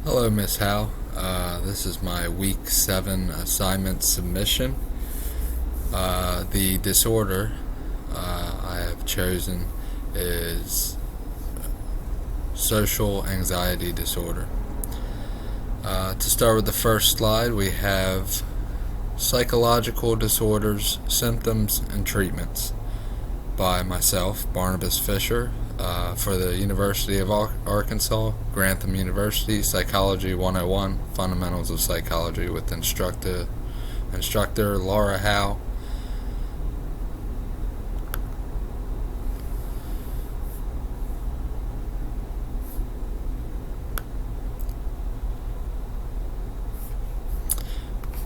Hello, Miss Howe. This is my week 7 assignment submission. The disorder I have chosen is social anxiety disorder. To start with the first slide, we have psychological disorders, symptoms, and treatments by myself, Barnabas Fisher, for the University of Arkansas, Grantham University, Psychology 101, Fundamentals of Psychology with instructor Laura Howe.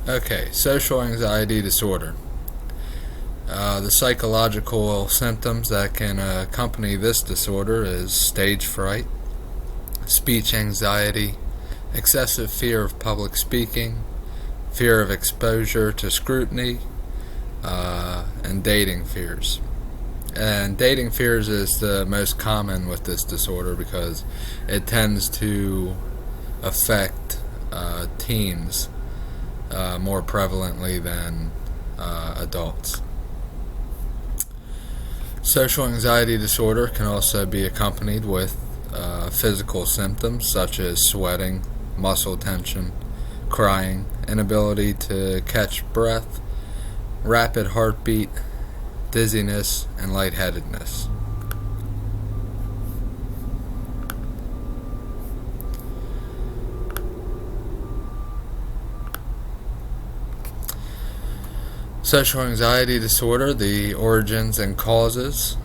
Okay, social anxiety disorder. The psychological symptoms that can accompany this disorder is stage fright, speech anxiety, excessive fear of public speaking, fear of exposure to scrutiny, and dating fears. And dating fears is the most common with this disorder because it tends to affect teens more prevalently than adults. Social anxiety disorder can also be accompanied with physical symptoms such as sweating, muscle tension, crying, inability to catch breath, rapid heartbeat, dizziness, and lightheadedness. Social anxiety disorder, the origins and causes.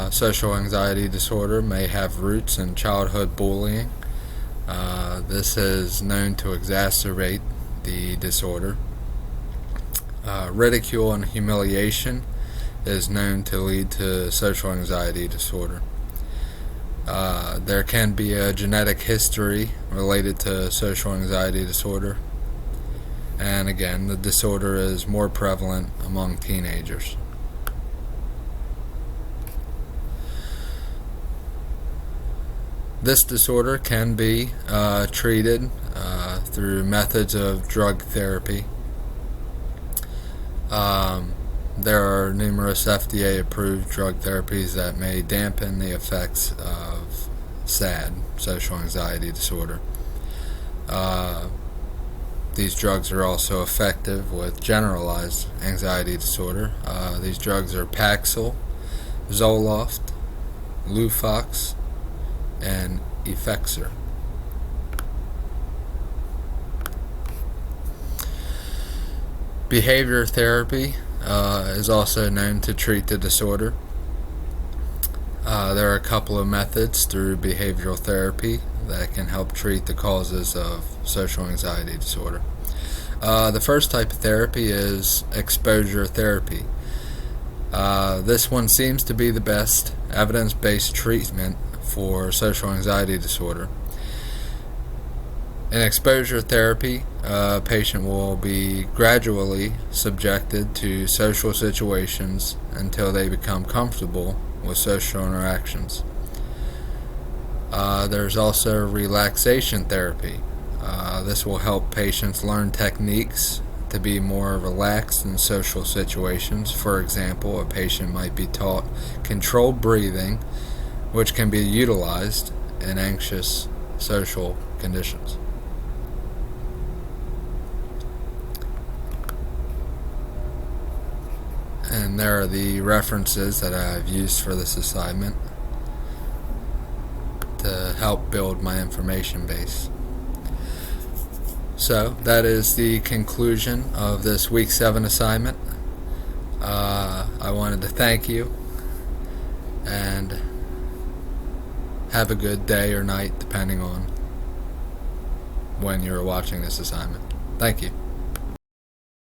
Social anxiety disorder may have roots in childhood bullying. This is known to exacerbate the disorder. Ridicule and humiliation is known to lead to social anxiety disorder. There can be a genetic history related to social anxiety disorder. And again, the disorder is more prevalent among teenagers. This disorder can be treated through methods of drug therapy. There are numerous FDA-approved drug therapies that may dampen the effects of SAD, social anxiety disorder. These drugs are also effective with generalized anxiety disorder. These drugs are Paxil, Zoloft, Lufox, and Effexor. Behavior therapy is also known to treat the disorder. There are a couple of methods through behavioral therapy that can help treat the causes of social anxiety disorder. The first type of therapy is exposure therapy. This one seems to be the best evidence-based treatment for social anxiety disorder. In exposure therapy, a patient will be gradually subjected to social situations until they become comfortable with social interactions. There's also relaxation therapy. This will help patients learn techniques to be more relaxed in social situations. For example, a patient might be taught controlled breathing, which can be utilized in anxious social conditions. And there are the references that I've used for this assignment to help build my information base. So that is the conclusion of this week 7 assignment. I wanted to thank you and have a good day or night depending on when you're watching this assignment. Thank you.